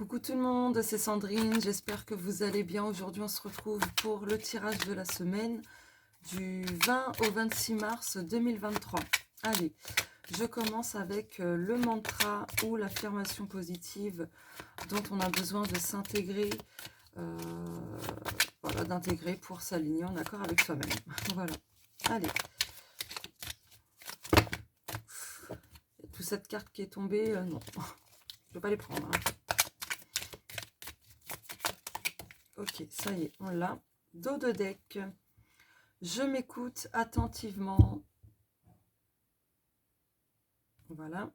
Coucou tout le monde, c'est Sandrine, j'espère que vous allez bien. Aujourd'hui on se retrouve pour le tirage de la semaine du 20 au 26 mars 2023. Allez, je commence avec le mantra ou l'affirmation positive dont on a besoin de s'intégrer, voilà, d'intégrer pour s'aligner en accord avec soi-même. Voilà, allez. Toute cette carte qui est tombée, non, je ne vais pas les prendre. Hein. Ok, ça y est, on l'a. Dos de deck. Je m'écoute attentivement. Voilà.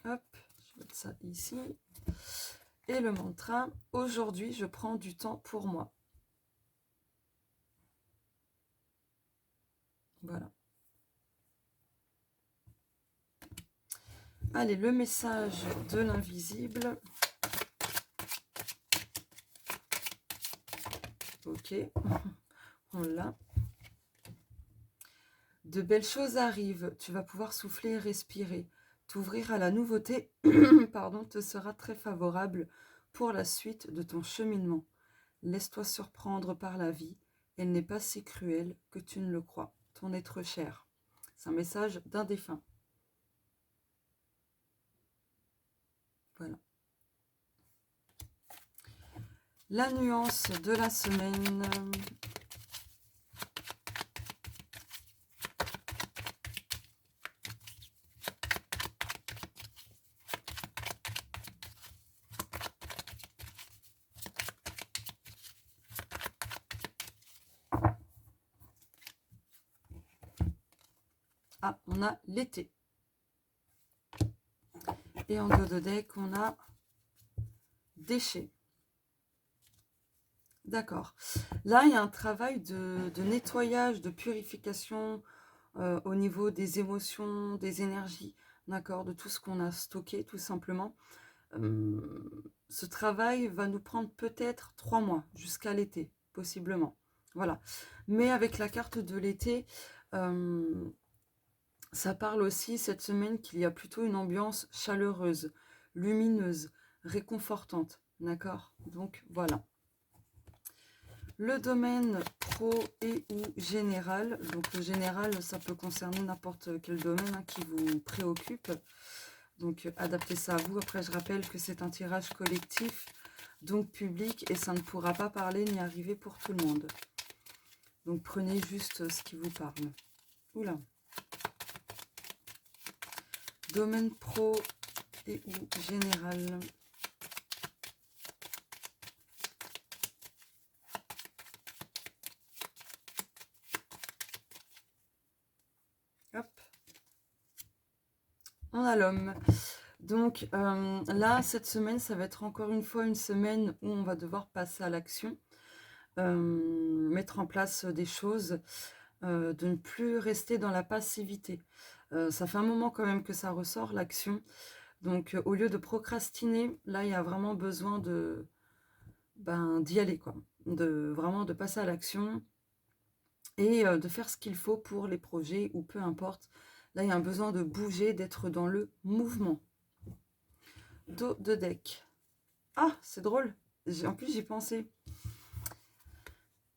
Hop, je vais mettre ça ici. Et le mantra. Aujourd'hui, je prends du temps pour moi. Voilà. Allez, le message de l'invisible. Ok, on l'a. De belles choses arrivent, tu vas pouvoir souffler et respirer. T'ouvrir à la nouveauté pardon, te sera très favorable pour la suite de ton cheminement. Laisse-toi surprendre par la vie, elle n'est pas si cruelle que tu ne le crois. Ton être cher. C'est un message d'un défunt. Voilà. La nuance de la semaine. Ah, on a l'été. Et en dos de deck, on a déchets. D'accord. Là, il y a un travail de nettoyage, de purification au niveau des émotions, des énergies, d'accord, de tout ce qu'on a stocké, tout simplement. Ce travail va nous prendre peut-être 3 mois, jusqu'à l'été, possiblement. Voilà. Mais avec la carte de l'été, ça parle aussi cette semaine qu'il y a plutôt une ambiance chaleureuse, lumineuse, réconfortante. D'accord? Donc, voilà. Le domaine pro et ou général. Donc, le général, ça peut concerner n'importe quel domaine hein, qui vous préoccupe. Donc, adaptez ça à vous. Après, je rappelle que c'est un tirage collectif, donc public, et ça ne pourra pas parler ni arriver pour tout le monde. Donc, prenez juste ce qui vous parle. Oula. Domaine pro et ou général. Hop. On a l'homme. Donc là, cette semaine, ça va être encore une fois une semaine où on va devoir passer à l'action, mettre en place des choses, de ne plus rester dans la passivité. Ça fait un moment quand même que ça ressort, l'action. Donc au lieu de procrastiner, là, il y a vraiment besoin d'y aller, quoi. Vraiment de passer à l'action et de faire ce qu'il faut pour les projets ou peu importe. Là, il y a un besoin de bouger, d'être dans le mouvement. Dos de deck. Ah, c'est drôle. En plus, j'y pensais.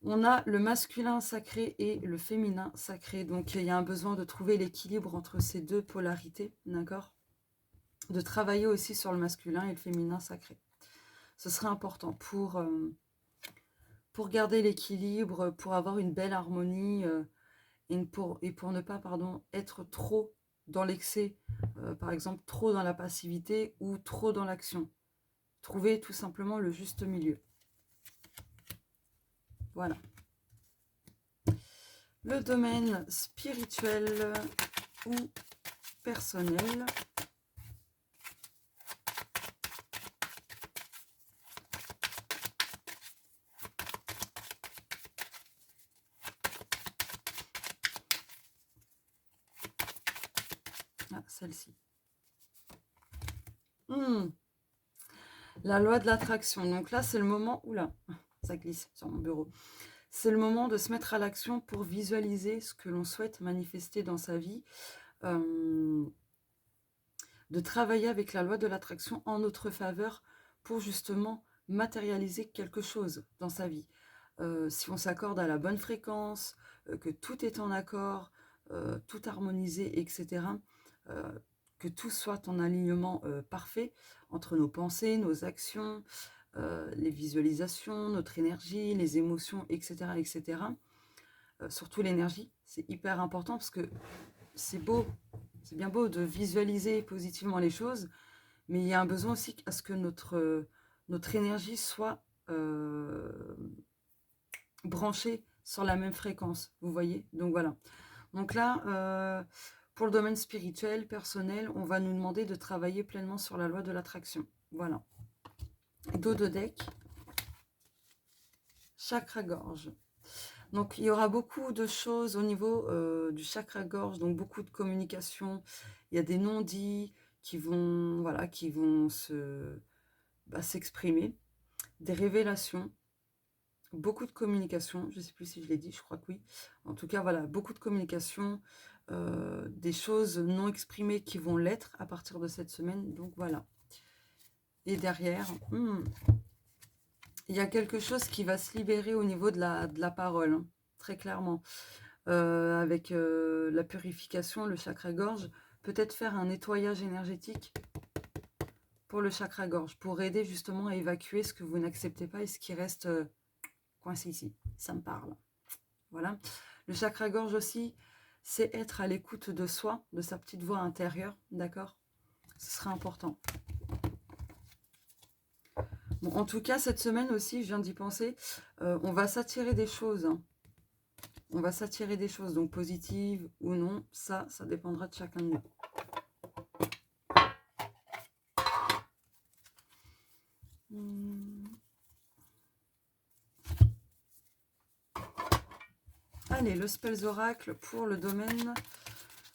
On a le masculin sacré et le féminin sacré. Donc, il y a un besoin de trouver l'équilibre entre ces deux polarités, d'accord? De travailler aussi sur le masculin et le féminin sacré. Ce serait important pour garder l'équilibre, pour avoir une belle harmonie et pour ne pas être trop dans l'excès, par exemple trop dans la passivité ou trop dans l'action. Trouver tout simplement le juste milieu. Voilà. Le domaine spirituel ou personnel. Ah, celle-ci. La loi de l'attraction. Donc là, c'est le moment... Oula, ça glisse sur mon bureau. C'est le moment de se mettre à l'action pour visualiser ce que l'on souhaite manifester dans sa vie. de travailler avec la loi de l'attraction en notre faveur pour justement matérialiser quelque chose dans sa vie. Si on s'accorde à la bonne fréquence, que tout est en accord, tout harmonisé, etc., que tout soit en alignement parfait entre nos pensées, nos actions, les visualisations, notre énergie, les émotions, etc., etc. Surtout l'énergie, c'est hyper important parce que c'est beau, c'est bien beau de visualiser positivement les choses, mais il y a un besoin aussi à ce que notre énergie soit branchée sur la même fréquence, vous voyez. Donc voilà. Donc là, pour le domaine spirituel, personnel, on va nous demander de travailler pleinement sur la loi de l'attraction. Voilà. Dos de deck, chakra-gorge. Donc, il y aura beaucoup de choses au niveau du chakra-gorge, donc beaucoup de communication. Il y a des non-dits qui vont, voilà, s'exprimer, des révélations, beaucoup de communication. Je ne sais plus si je l'ai dit, je crois que oui. En tout cas, voilà, beaucoup de communication, des choses non exprimées qui vont l'être à partir de cette semaine. Donc, voilà. Et derrière, il y a quelque chose qui va se libérer au niveau de la parole, hein, très clairement. Avec la purification, le chakra-gorge, peut-être faire un nettoyage énergétique pour le chakra-gorge, pour aider justement à évacuer ce que vous n'acceptez pas et ce qui reste coincé ici. Ça me parle. Voilà. Le chakra-gorge aussi, c'est être à l'écoute de soi, de sa petite voix intérieure, d'accord? Ce sera important. Bon, en tout cas, cette semaine aussi, je viens d'y penser, on va s'attirer des choses, hein. On va s'attirer des choses, donc positives ou non, ça dépendra de chacun de nous. Allez, le Spells Oracle pour le domaine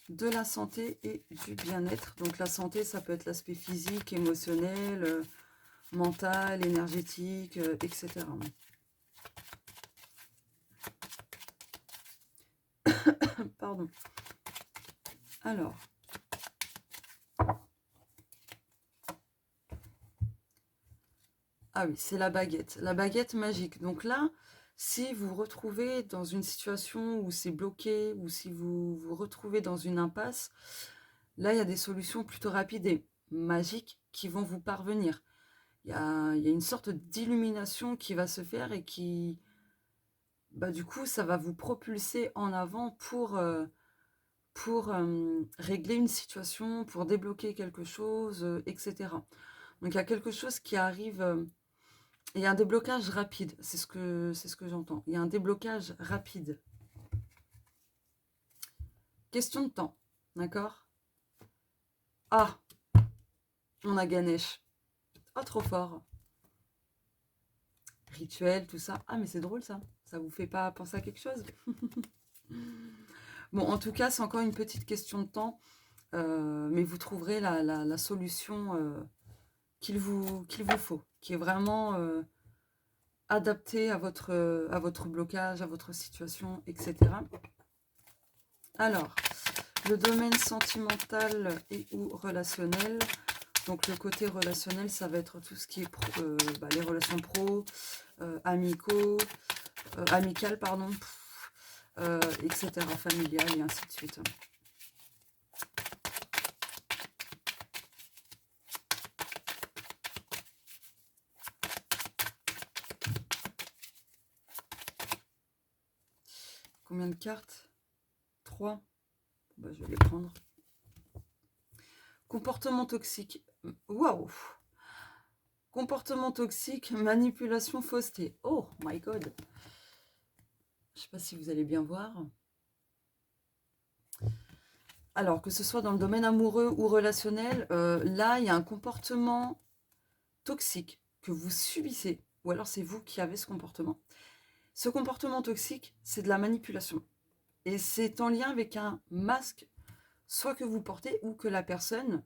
de la santé et du bien-être. Donc la santé, ça peut être l'aspect physique, émotionnel, mental, énergétique, etc. Pardon. Alors. Ah oui, c'est la baguette magique. Donc là, si vous vous retrouvez dans une situation où c'est bloqué, ou si vous vous retrouvez dans une impasse, là, il y a des solutions plutôt rapides et magiques qui vont vous parvenir. Il y a une sorte d'illumination qui va se faire et qui, du coup, ça va vous propulser en avant pour régler une situation, pour débloquer quelque chose, etc. Donc, il y a quelque chose qui arrive... il y a un déblocage rapide, c'est ce que j'entends. Il y a un déblocage rapide. Question de temps, d'accord? Ah, on a Ganesh. Oh, trop fort. Rituel, tout ça. Ah, mais c'est drôle ça. Ça vous fait pas penser à quelque chose? Bon, en tout cas, c'est encore une petite question de temps. Mais vous trouverez la solution qu'il vous faut, qui est vraiment adaptée à votre blocage, à votre situation, etc. Alors, le domaine sentimental et ou relationnel. Donc, le côté relationnel, ça va être tout ce qui est les relations pro, amicales, pardon, etc., familiales et ainsi de suite. Combien de cartes? 3. Je vais les prendre. Comportement toxique. Waouh! Comportement toxique, manipulation, fausseté. Oh my god! Je ne sais pas si vous allez bien voir. Alors, que ce soit dans le domaine amoureux ou relationnel, là, il y a un comportement toxique que vous subissez. Ou alors, c'est vous qui avez ce comportement. Ce comportement toxique, c'est de la manipulation. Et c'est en lien avec un masque, soit que vous portez, ou que la personne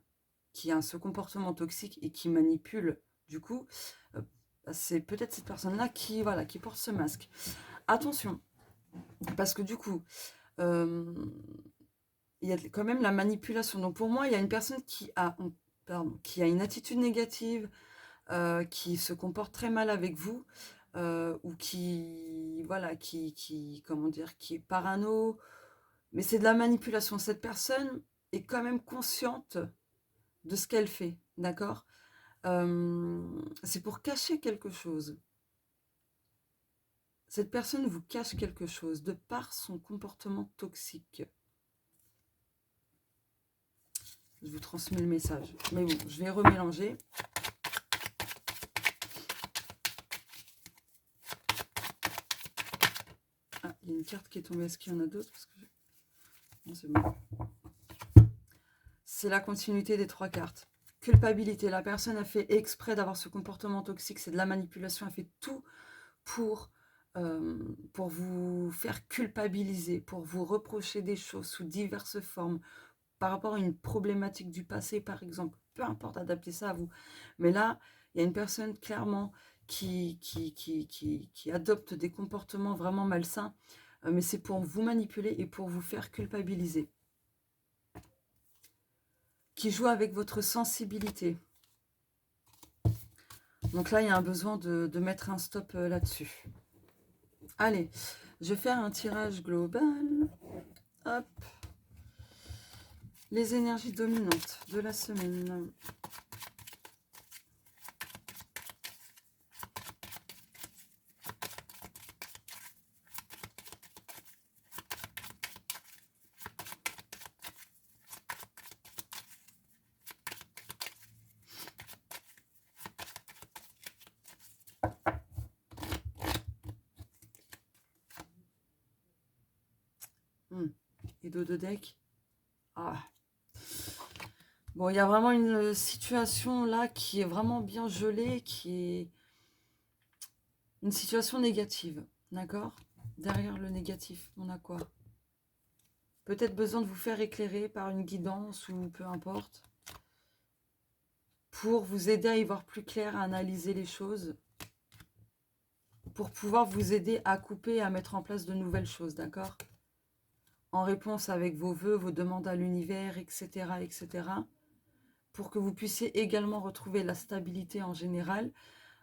qui a ce comportement toxique et qui manipule, du coup, c'est peut-être cette personne-là qui porte ce masque. Attention, parce que du coup, il y a quand même la manipulation. Donc pour moi, il y a une personne qui a pardon, qui a une attitude négative, qui se comporte très mal avec vous, ou qui, voilà, comment dire, qui est parano, mais c'est de la manipulation. Cette personne est quand même consciente de ce qu'elle fait, d'accord? C'est pour cacher quelque chose. Cette personne vous cache quelque chose de par son comportement toxique. Je vous transmets le message. Mais bon, je vais remélanger. Ah, il y a une carte qui est tombée. Est-ce qu'il y en a d'autres? Non, c'est bon. C'est la continuité des 3 cartes. Culpabilité. La personne a fait exprès d'avoir ce comportement toxique. C'est de la manipulation. Elle fait tout pour vous faire culpabiliser, pour vous reprocher des choses sous diverses formes, par rapport à une problématique du passé, par exemple. Peu importe, adaptez ça à vous. Mais là, il y a une personne clairement qui adopte des comportements vraiment malsains, mais c'est pour vous manipuler et pour vous faire culpabiliser. Qui joue avec votre sensibilité. Donc là, il y a un besoin de mettre un stop là-dessus. Allez, je vais faire un tirage global. Hop. Les énergies dominantes de la semaine. Et dos de deck. Ah. Bon, il y a vraiment une situation là qui est vraiment bien gelée, qui est une situation négative. D'accord? Derrière le négatif, on a quoi? Peut-être besoin de vous faire éclairer par une guidance ou peu importe. Pour vous aider à y voir plus clair, à analyser les choses. Pour pouvoir vous aider à couper et à mettre en place de nouvelles choses, d'accord? En réponse avec vos vœux, vos demandes à l'univers, etc., etc., pour que vous puissiez également retrouver la stabilité en général.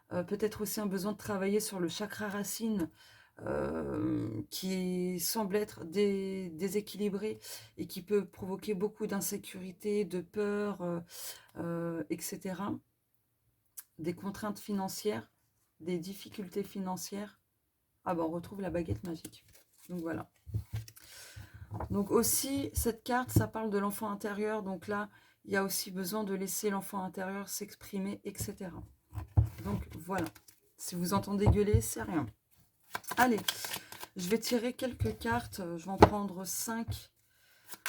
Peut-être aussi un besoin de travailler sur le chakra racine, qui semble être déséquilibré et qui peut provoquer beaucoup d'insécurité, de peur, etc. Des contraintes financières, des difficultés financières. Ah ben on retrouve la baguette magique. Donc voilà. Donc aussi, cette carte, ça parle de l'enfant intérieur. Donc là, il y a aussi besoin de laisser l'enfant intérieur s'exprimer, etc. Donc voilà. Si vous entendez gueuler, c'est rien. Allez, je vais tirer quelques cartes. Je vais en prendre 5.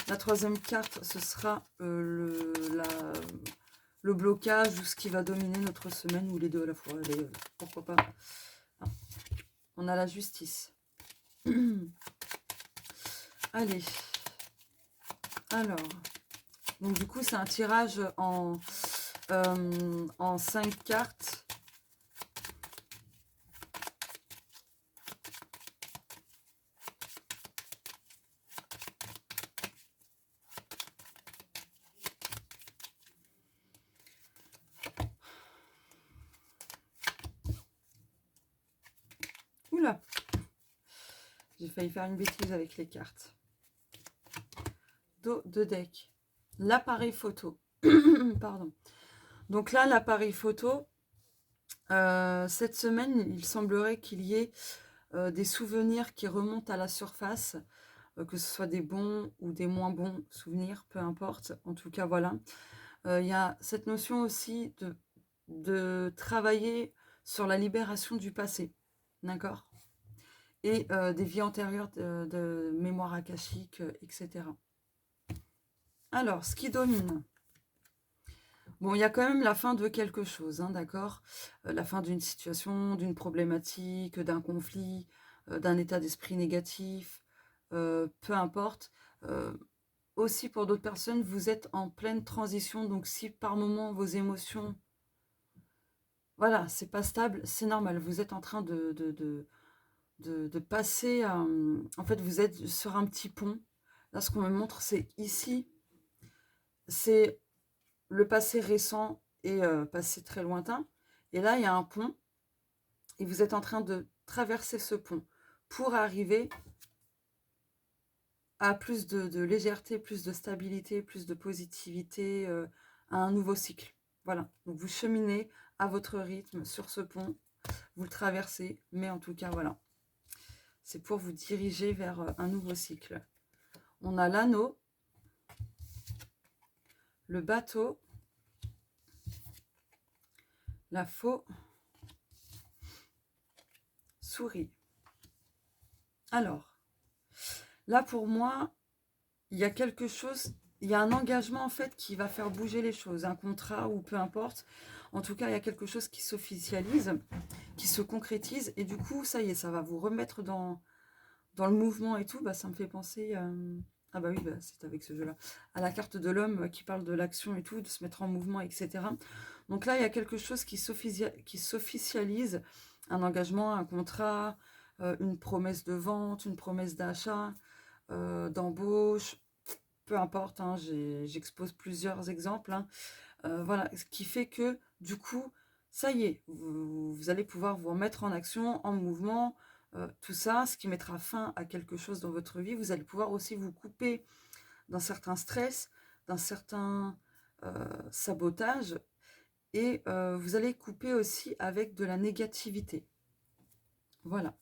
La troisième carte, ce sera le blocage ou ce qui va dominer notre semaine, ou les deux à la fois. Allez, pourquoi pas. Ah, on a la justice. Allez. Alors. Donc du coup, c'est un tirage en 5 cartes. Oula, j'ai failli faire une bêtise avec les cartes. Dos de deck. L'appareil photo. Pardon. Donc là, l'appareil photo, cette semaine, il semblerait qu'il y ait des souvenirs qui remontent à la surface, que ce soit des bons ou des moins bons souvenirs, peu importe. En tout cas, voilà. Il y a cette notion aussi de travailler sur la libération du passé. D'accord? Et des vies antérieures de mémoire akashique, etc. Alors, ce qui domine. Bon, il y a quand même la fin de quelque chose, hein, d'accord? La fin d'une situation, d'une problématique, d'un conflit, d'un état d'esprit négatif, peu importe. Aussi, pour d'autres personnes, vous êtes en pleine transition, donc si par moment vos émotions, voilà, c'est pas stable, c'est normal. Vous êtes en train de passer, en fait, vous êtes sur un petit pont. Là, ce qu'on me montre, c'est ici, c'est le passé récent et passé très lointain. Et là, il y a un pont et vous êtes en train de traverser ce pont pour arriver à plus de légèreté, plus de stabilité, plus de positivité, à un nouveau cycle. Voilà, donc vous cheminez à votre rythme sur ce pont, vous le traversez, mais en tout cas, voilà. C'est pour vous diriger vers un nouveau cycle. On a l'anneau, le bateau, la faux souris. Alors, là pour moi, il y a quelque chose, il y a un engagement en fait qui va faire bouger les choses, un contrat ou peu importe. En tout cas, il y a quelque chose qui s'officialise, qui se concrétise et du coup, ça y est, ça va vous remettre dans le mouvement et tout. Bah, ça me fait penser, ah bah oui, bah, c'est avec ce jeu-là, à la carte de l'homme qui parle de l'action et tout, de se mettre en mouvement, etc. Donc là, il y a quelque chose qui s'officialise, un engagement, un contrat, une promesse de vente, une promesse d'achat, d'embauche, peu importe, hein, j'expose plusieurs exemples. Hein. Voilà, ce qui fait que du coup, ça y est, vous allez pouvoir vous remettre en action, en mouvement, tout ça, ce qui mettra fin à quelque chose dans votre vie. Vous allez pouvoir aussi vous couper d'un certain stress, d'un certain sabotage, et vous allez couper aussi avec de la négativité. Voilà.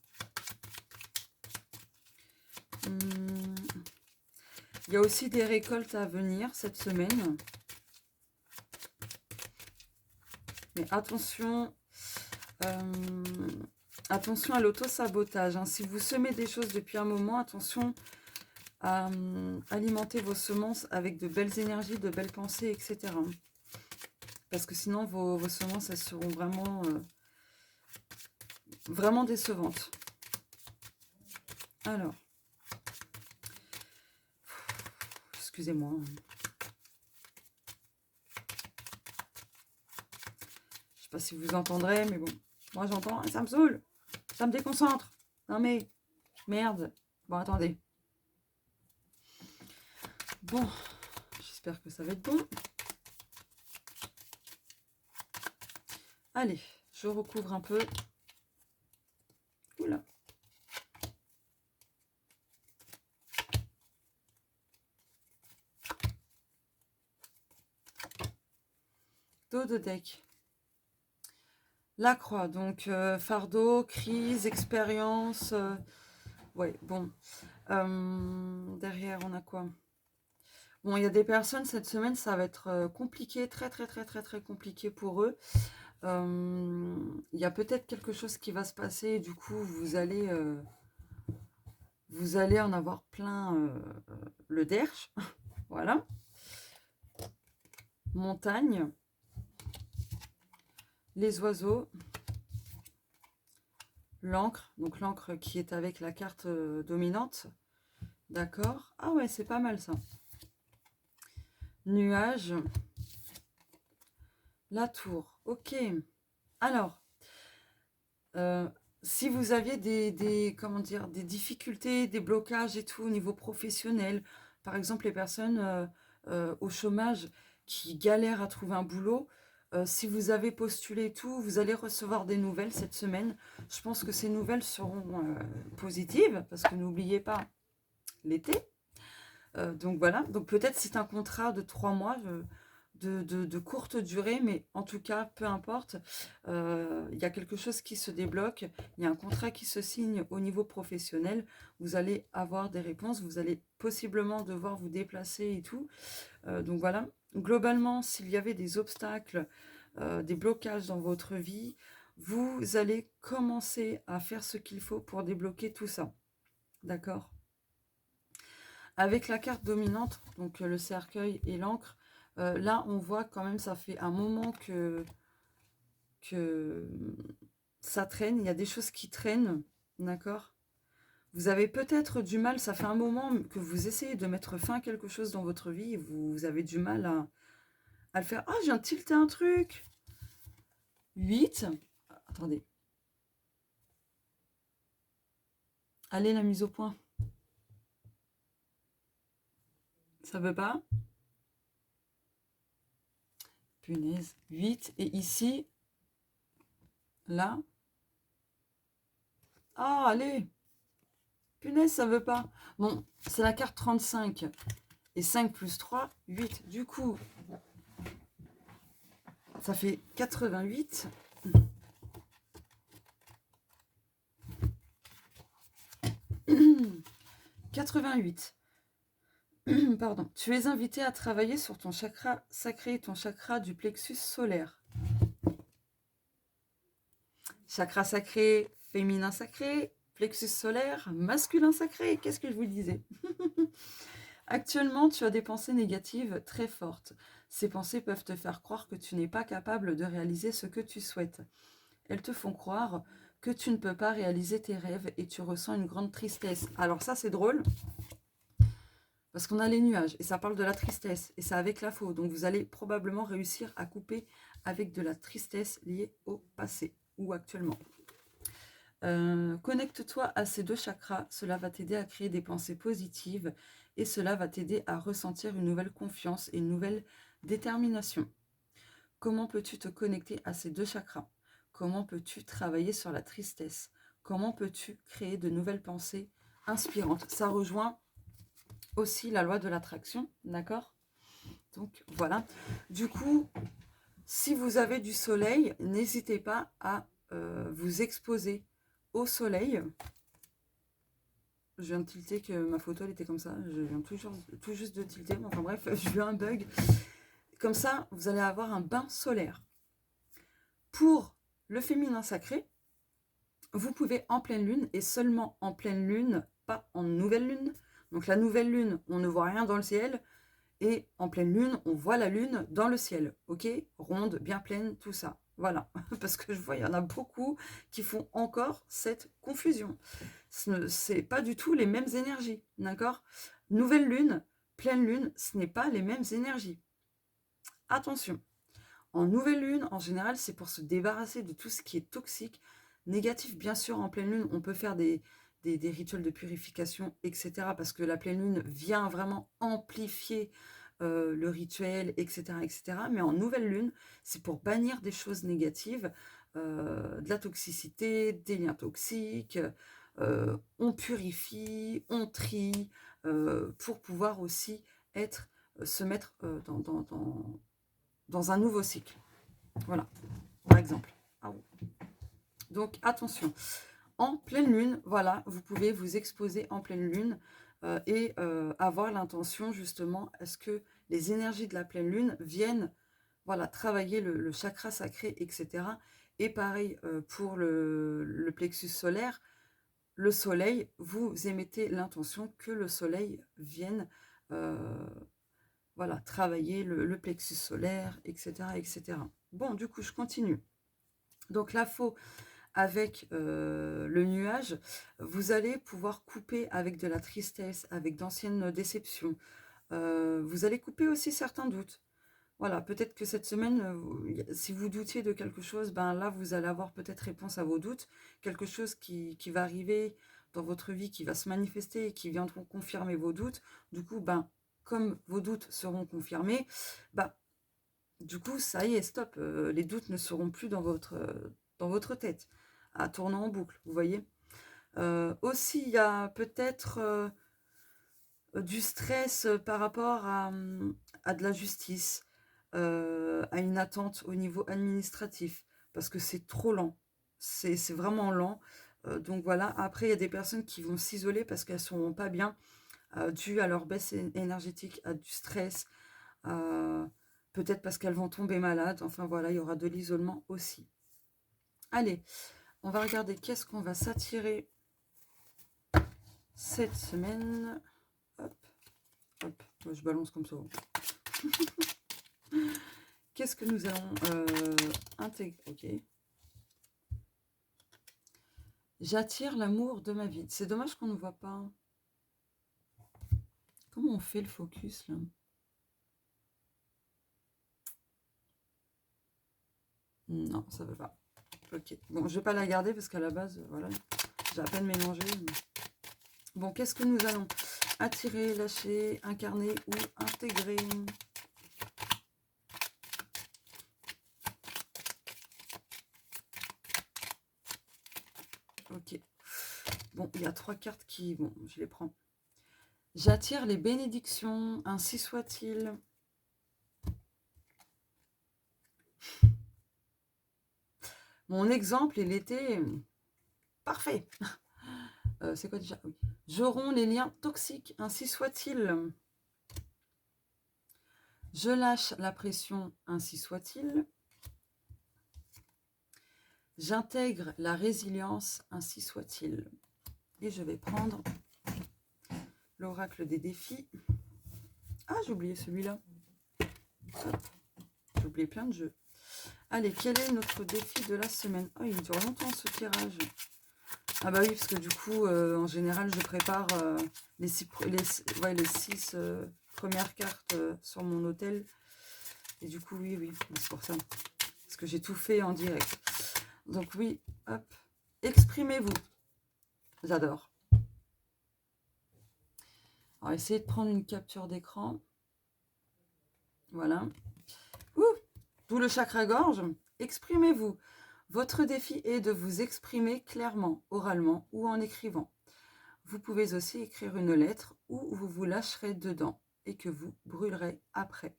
Il y a aussi des récoltes à venir cette semaine. Mais attention, attention à l'auto-sabotage. Hein. Si vous semez des choses depuis un moment, attention à alimenter vos semences avec de belles énergies, de belles pensées, etc. Parce que sinon, vos semences, elles seront vraiment, vraiment décevantes. Alors, excusez-moi. Je sais pas si vous entendrez, mais bon. Moi, j'entends, ça me saoule. Ça me déconcentre. Non mais, merde. Bon, attendez. Bon, j'espère que ça va être bon. Allez, je recouvre un peu. Oula. Dos de deck. La croix, donc fardeau, crise, expérience. Ouais, bon. Derrière, on a quoi? Bon, il y a des personnes, cette semaine, ça va être compliqué, très, très, très, très, très compliqué pour eux. Il y a peut-être quelque chose qui va se passer et du coup, vous allez en avoir plein le derche. Voilà. Montagne. Les oiseaux. L'encre, donc l'encre qui est avec la carte dominante. D'accord. Ah ouais, c'est pas mal ça. Nuage. La tour. Ok. Alors, si vous aviez comment dire, des difficultés, des blocages et tout au niveau professionnel, par exemple les personnes au chômage qui galèrent à trouver un boulot, si vous avez postulé et tout, vous allez recevoir des nouvelles cette semaine. Je pense que ces nouvelles seront positives, parce que n'oubliez pas l'été. Donc voilà, donc peut-être c'est un contrat de 3 mois, de courte durée, mais en tout cas, peu importe, il y a quelque chose qui se débloque, il y a un contrat qui se signe au niveau professionnel, vous allez avoir des réponses, vous allez possiblement devoir vous déplacer et tout. Donc voilà, globalement, s'il y avait des obstacles, des blocages dans votre vie, vous allez commencer à faire ce qu'il faut pour débloquer tout ça. D'accord ? Avec la carte dominante, donc le cercueil et l'encre, là on voit quand même, ça fait un moment que ça traîne, il y a des choses qui traînent, d'accord ? Vous avez peut-être du mal, ça fait un moment que vous essayez de mettre fin à quelque chose dans votre vie et vous avez du mal à le faire. Ah, je viens de tilter un truc. 8. Attendez. Allez, la mise au point. Ça veut pas? Punaise. 8. Et ici, là. Ah, allez. Punaise, ça veut pas. Bon, c'est la carte 35. Et 5 plus 3, 8. Du coup, ça fait 88. 88. Pardon. Tu es invité à travailler sur ton chakra sacré, ton chakra du plexus solaire. Chakra sacré, féminin sacré, plexus solaire, masculin sacré. Qu'est-ce que je vous disais? Actuellement, tu as des pensées négatives très fortes. Ces pensées peuvent te faire croire que tu n'es pas capable de réaliser ce que tu souhaites. Elles te font croire que tu ne peux pas réaliser tes rêves et tu ressens une grande tristesse. Alors ça, c'est drôle, parce qu'on a les nuages et ça parle de la tristesse et c'est avec la faux. Donc vous allez probablement réussir à couper avec de la tristesse liée au passé ou actuellement. Connecte-toi à ces deux chakras, cela va t'aider à créer des pensées positives et cela va t'aider à ressentir une nouvelle confiance et une nouvelle détermination. Comment peux-tu te connecter à ces deux chakras? Comment peux-tu travailler sur la tristesse? Comment peux-tu créer de nouvelles pensées inspirantes? Ça rejoint aussi la loi de l'attraction, d'accord? Donc voilà. Du coup, si vous avez du soleil, n'hésitez pas à vous exposer au soleil. Je viens de tilter que ma photo elle était comme ça. Je viens tout juste de tilter. Enfin bref, j'ai eu un bug. Comme ça, vous allez avoir un bain solaire. Pour le féminin sacré, vous pouvez en pleine lune et seulement en pleine lune, pas en nouvelle lune. Donc la nouvelle lune, on ne voit rien dans le ciel. Et en pleine lune, on voit la lune dans le ciel. Ok? Ronde, bien pleine, tout ça. Voilà. Parce que je vois, il y en a beaucoup qui font encore cette confusion. Ce n'est pas du tout les mêmes énergies. D'accord? Nouvelle lune, pleine lune, ce n'est pas les mêmes énergies. Attention. En nouvelle lune, en général, c'est pour se débarrasser de tout ce qui est toxique, négatif. Bien sûr, en pleine lune, on peut faire des rituels de purification, etc. Parce que la pleine lune vient vraiment amplifier le rituel, etc., etc. Mais en nouvelle lune, c'est pour bannir des choses négatives, de la toxicité, des liens toxiques. On purifie, on trie, pour pouvoir aussi se mettre dans un nouveau cycle. Voilà, par exemple. Ah bon. Donc, attention. En pleine lune, voilà, vous pouvez vous exposer en pleine lune et avoir l'intention, justement, à ce que les énergies de la pleine lune viennent, voilà, travailler le chakra sacré, etc. Et pareil pour le plexus solaire, le soleil, vous émettez l'intention que le soleil vienne voilà, travailler le plexus solaire, etc., etc. Bon, du coup, je continue. Donc, la faux avec le nuage, vous allez pouvoir couper avec de la tristesse, avec d'anciennes déceptions. Vous allez couper aussi certains doutes. Voilà, peut-être que cette semaine, si vous doutiez de quelque chose, ben là, vous allez avoir peut-être réponse à vos doutes. Quelque chose qui va arriver dans votre vie, qui va se manifester et qui viendront confirmer vos doutes. Du coup, ben, comme vos doutes seront confirmés, ben, du coup, ça y est, stop. Les doutes ne seront plus dans votre tête, à tourner en boucle, vous voyez. Aussi, il y a peut-être du stress par rapport à de la justice, à une attente au niveau administratif, parce que c'est trop lent. C'est vraiment lent. Donc voilà, après, il y a des personnes qui vont s'isoler parce qu'elles ne sont pas bien, dû à leur baisse énergétique, à du stress, peut-être parce qu'elles vont tomber malades. Enfin voilà, il y aura de l'isolement aussi. Allez, on va regarder qu'est-ce qu'on va s'attirer cette semaine. Hop, hop, moi, je balance comme ça. Qu'est-ce que nous allons intégrer? Ok. J'attire l'amour de ma vie. C'est dommage qu'on ne voit pas. Comment on fait le focus là? Non, ça ne veut pas. Ok. Bon, je ne vais pas la garder parce qu'à la base, voilà, j'ai à peine mélangé. Bon, qu'est-ce que nous allons attirer, lâcher, incarner ou intégrer? Bon, il y a 3 cartes qui... Bon, je les prends. J'attire les bénédictions, ainsi soit-il. Mon exemple, il était parfait. C'est quoi déjà? Oui. J'aurai les liens toxiques, ainsi soit-il. Je lâche la pression, ainsi soit-il. J'intègre la résilience, ainsi soit-il. Et je vais prendre l'oracle des défis. Ah, j'ai oublié celui-là. J'ai oublié plein de jeux. Allez, quel est notre défi de la semaine? Oh, il dure longtemps ce tirage. Ah bah oui, parce que du coup, en général, je prépare les 6 premières cartes sur mon hôtel. Et du coup, oui, c'est pour ça. Parce que j'ai tout fait en direct. Donc oui, hop. Exprimez-vous. J'adore. Alors, essayez de prendre une capture d'écran. Voilà. Ouh, d'où le chakra-gorge. Exprimez-vous. Votre défi est de vous exprimer clairement, oralement ou en écrivant. Vous pouvez aussi écrire une lettre où vous vous lâcherez dedans et que vous brûlerez après.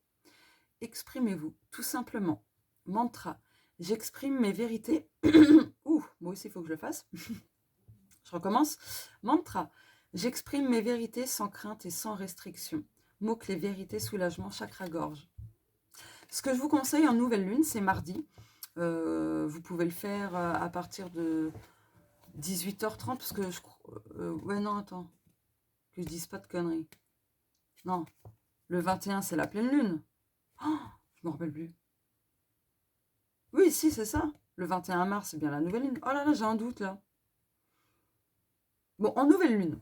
Exprimez-vous, tout simplement. Mantra. J'exprime mes vérités. Ouh, moi aussi, il faut que je le fasse. Je recommence. Mantra. J'exprime mes vérités sans crainte et sans restriction. Mot-clé vérité, soulagement, chakra-gorge. Ce que je vous conseille en nouvelle lune, c'est mardi. Vous pouvez le faire à partir de 18h30, parce que je crois... ouais, non, attends. Que je dise pas de conneries. Non. Le 21, c'est la pleine lune. Oh, je me rappelle plus. Oui, si, c'est ça. Le 21 mars, c'est bien la nouvelle lune. Oh là là, j'ai un doute, là. Bon, en nouvelle lune.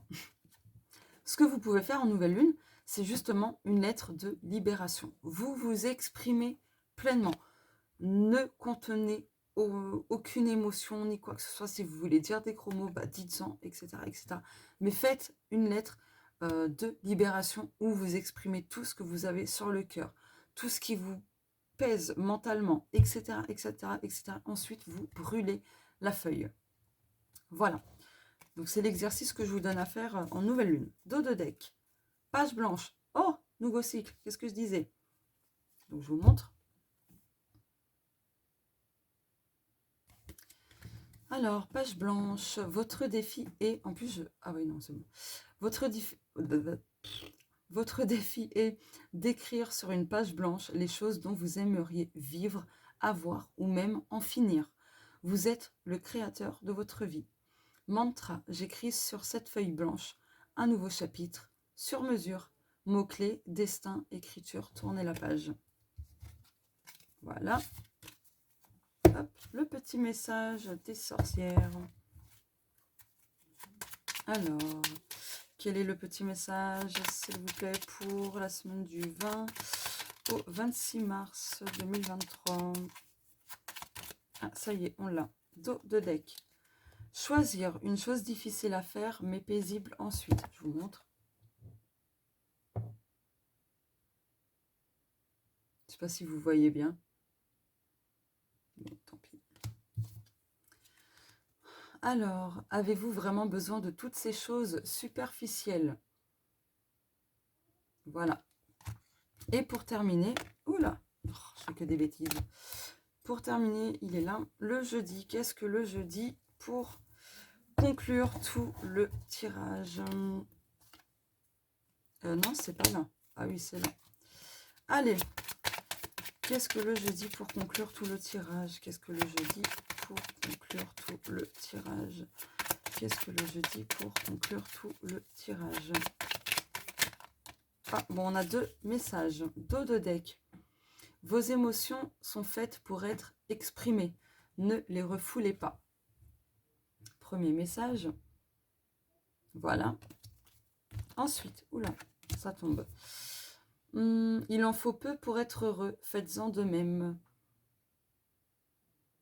Ce que vous pouvez faire en nouvelle lune, c'est justement une lettre de libération. Vous vous exprimez pleinement. Ne contenez aucune émotion ni quoi que ce soit. Si vous voulez dire des gros mots, bah dites-en, etc., etc. Mais faites une lettre de libération où vous exprimez tout ce que vous avez sur le cœur, tout ce qui vous pèse mentalement, etc., etc., etc. Ensuite, vous brûlez la feuille. Voilà. Donc, c'est l'exercice que je vous donne à faire en nouvelle lune. Dos de deck. Page blanche. Oh, nouveau cycle. Qu'est-ce que je disais? Donc, je vous montre. Alors, page blanche. Votre défi est... En plus, je... Ah oui, non, c'est bon. Votre défi est d'écrire sur une page blanche les choses dont vous aimeriez vivre, avoir ou même en finir. Vous êtes le créateur de votre vie. Mantra, j'écris sur cette feuille blanche un nouveau chapitre, sur mesure, mots-clés, destin, écriture, tournez la page. Voilà. Hop, le petit message des sorcières. Alors, quel est le petit message, s'il vous plaît, pour la semaine du 20 au 26 mars 2023? Ah, ça y est, on l'a. Dos de deck. Choisir une chose difficile à faire, mais paisible ensuite. Je vous montre. Je ne sais pas si vous voyez bien. Bon, tant pis. Alors, avez-vous vraiment besoin de toutes ces choses superficielles? Voilà. Et pour terminer, oula, je fais que des bêtises. Pour terminer, il est là, le jeudi. Qu'est-ce que le jeudi pour conclure tout le tirage? Non, c'est pas là. Ah oui, c'est là. Allez, qu'est-ce que le jeudi pour conclure tout le tirage? Qu'est-ce que le jeudi pour conclure tout le tirage? Qu'est-ce que le jeudi pour conclure tout le tirage? Ah, bon, on a 2 messages. Dos de deck. Vos émotions sont faites pour être exprimées. Ne les refoulez pas. Premier message. Voilà. Ensuite, oula, ça tombe. Il en faut peu pour être heureux. Faites-en de même.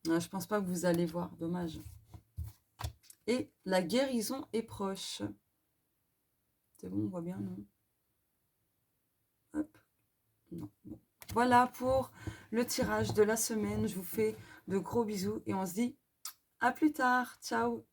Ah, je pense pas que vous allez voir. Dommage. Et la guérison est proche. C'est bon, on voit bien, non? Hop. Non. Bon. Voilà pour le tirage de la semaine. Je vous fais de gros bisous et on se dit à plus tard. Ciao.